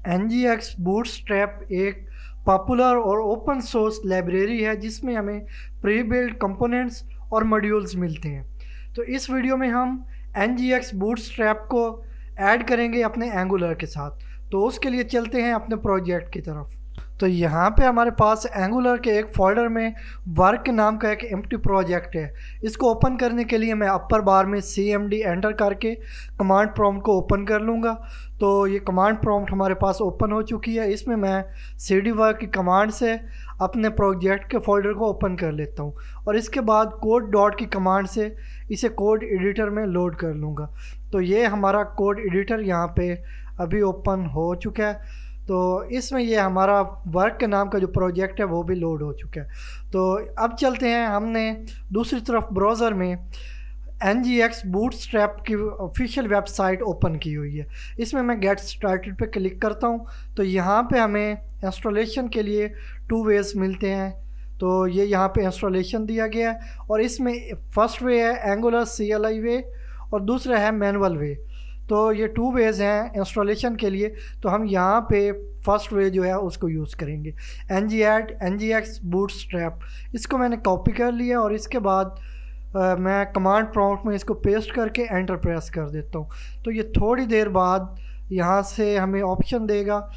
NGX bootstrap एक popular और open source library है जिसमें हमें प्री बिल्ड कंपोनेंट्स और मॉड्यूल्स मिलते हैं। तो इस वीडियो में हम NGX बूटस्ट्रैप को ऐड करेंगे अपने एंगुलर के साथ। तो उसके लिए चलते हैं अपने प्रोजेक्ट की तरफ। तो यहाँ पे हमारे पास एंगुलर के एक फोल्डर में वर्क नाम का एक एम्प्टी प्रोजेक्ट है। इसको ओपन करने के लिए मैं अपर बार में CMD एंटर करके कमांड प्रॉम्प्ट को ओपन कर लूँगा। तो ये कमांड प्रॉम्प्ट हमारे पास ओपन हो चुकी है। इसमें मैं CD वर्क की कमांड से अपने प्रोजेक्ट के फोल्डर को ओपन कर लेता हूँ और इसके बाद कोड डॉट की कमांड से इसे कोड एडिटर में लोड कर लूँगा। तो ये हमारा कोड एडिटर यहाँ पे अभी ओपन हो चुका है। तो इसमें ये हमारा वर्क के नाम का जो प्रोजेक्ट है वो भी लोड हो चुका है। तो अब चलते हैं, हमने दूसरी तरफ ब्राउज़र में NGX बूटस्ट्रैप की ऑफिशियल वेबसाइट ओपन की हुई है। इसमें मैं गेट स्टार्टेड पे क्लिक करता हूँ तो यहाँ पे हमें इंस्टॉलेशन के लिए 2 वेज़ मिलते हैं। तो ये यहाँ पे इंस्टॉलेशन दिया गया है और इसमें फर्स्ट वे है एंगुलर CLI वे और दूसरा है मैनुअल वे। तो ये 2 वेज़ हैं इंस्टॉलेशन के लिए। तो हम यहाँ पे फर्स्ट वे जो है उसको यूज़ करेंगे, NGX बूटस्ट्रैप। इसको मैंने कॉपी कर लिया और इसके बाद मैं कमांड प्रॉम्प्ट में इसको पेस्ट करके एंटर प्रेस कर देता हूँ। तो ये थोड़ी देर बाद यहाँ से हमें ऑप्शन देगा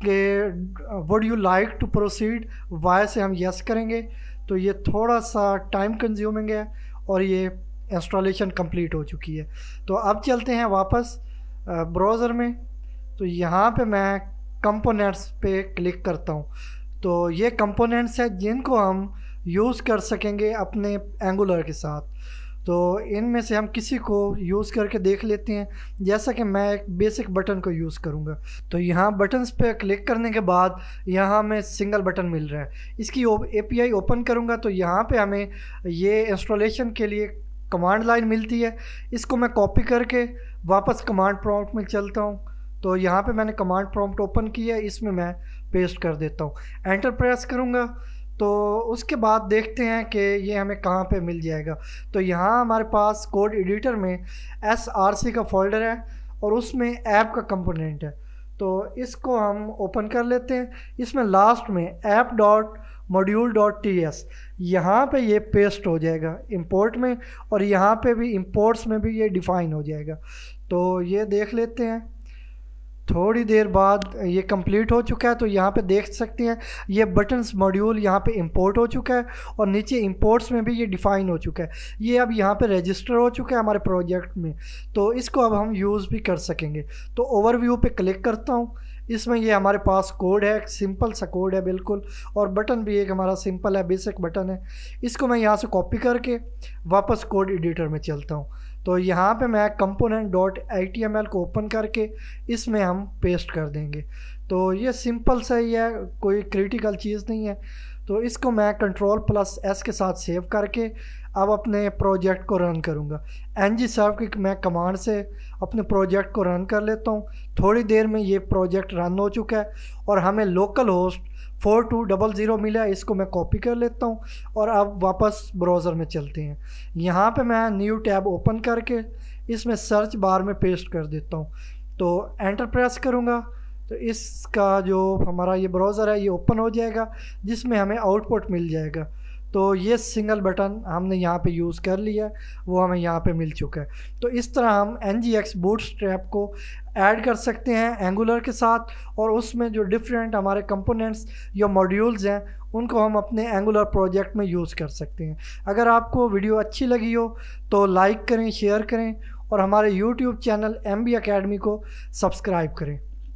कि would you like to proceed, Y से हम यस करेंगे। तो ये थोड़ा सा टाइम कंज्यूमिंग है और ये इंस्टॉलेशन कंप्लीट हो चुकी है। तो अब चलते हैं वापस ब्राउज़र में। तो यहाँ पे मैं कंपोनेंट्स पे क्लिक करता हूँ। तो ये कंपोनेंट्स हैं जिनको हम यूज़ कर सकेंगे अपने एंगुलर के साथ। तो इनमें से हम किसी को यूज़ करके देख लेते हैं। जैसा कि मैं एक बेसिक बटन को यूज़ करूँगा। तो यहाँ बटन्स पे क्लिक करने के बाद यहाँ हमें सिंगल बटन मिल रहा है। इसकी API ओपन करूँगा तो यहाँ पे हमें ये इंस्टॉलेशन के लिए कमांड लाइन मिलती है। इसको मैं कॉपी करके वापस कमांड प्रॉम्प्ट में चलता हूँ। तो यहाँ पे मैंने कमांड प्रॉम्प्ट ओपन किया है, इसमें मैं पेस्ट कर देता हूँ, एंटर प्रेस करूँगा। तो उसके बाद देखते हैं कि ये हमें कहाँ पे मिल जाएगा। तो यहाँ हमारे पास कोड एडिटर में SRC का फोल्डर है और उसमें ऐप का कंपोनेंट है। तो इसको हम ओपन कर लेते हैं। इसमें लास्ट में app.module.ts यहाँ पे ये पेस्ट हो जाएगा इंपोर्ट में, और यहाँ पे भी इंपोर्ट्स में भी ये डिफ़ाइन हो जाएगा। तो ये देख लेते हैं। थोड़ी देर बाद ये कंप्लीट हो चुका है। तो यहाँ पे देख सकते हैं ये बटन्स मॉड्यूल यहाँ पे इंपोर्ट हो चुका है और नीचे इंपोर्ट्स में भी ये डिफ़ाइन हो चुका है। ये अब यहाँ पे रजिस्टर हो चुका है हमारे प्रोजेक्ट में। तो इसको अब हम यूज़ भी कर सकेंगे। तो ओवरव्यू पे क्लिक करता हूँ। इसमें ये हमारे पास कोड है, एक सिंपल सा कोड है बिल्कुल, और बटन भी एक हमारा सिंपल है, बेसिक बटन है। इसको मैं यहाँ से कॉपी करके वापस कोड एडिटर में चलता हूँ। तो यहाँ पे मैं component.html को ओपन करके इसमें हम पेस्ट कर देंगे। तो ये सिंपल सा ही है, कोई क्रिटिकल चीज़ नहीं है। तो इसको मैं Ctrl+S के साथ सेव करके अब अपने प्रोजेक्ट को रन करूँगा। ngserve की मैं कमांड से अपने प्रोजेक्ट को रन कर लेता हूँ। थोड़ी देर में ये प्रोजेक्ट रन हो चुका है और हमें लोकल होस्ट 4200 मिला है। इसको मैं कॉपी कर लेता हूँ और अब वापस ब्राउज़र में चलते हैं। यहाँ पे मैं न्यू टैब ओपन करके इसमें सर्च बार में पेस्ट कर देता हूँ। तो एंटर प्रेस करूँगा तो इसका जो हमारा ये ब्राउज़र है ये ओपन हो जाएगा, जिसमें हमें आउटपुट मिल जाएगा। तो ये सिंगल बटन हमने यहाँ पे यूज़ कर लिया है, वो हमें यहाँ पे मिल चुका है। तो इस तरह हम NGX बूटस्ट्रैप को ऐड कर सकते हैं एंगुलर के साथ, और उसमें जो डिफरेंट हमारे कंपोनेंट्स या मॉड्यूल्स हैं उनको हम अपने एंगुलर प्रोजेक्ट में यूज़ कर सकते हैं। अगर आपको वीडियो अच्छी लगी हो तो लाइक करें, शेयर करें और हमारे YouTube चैनल MB Academy को सब्सक्राइब करें।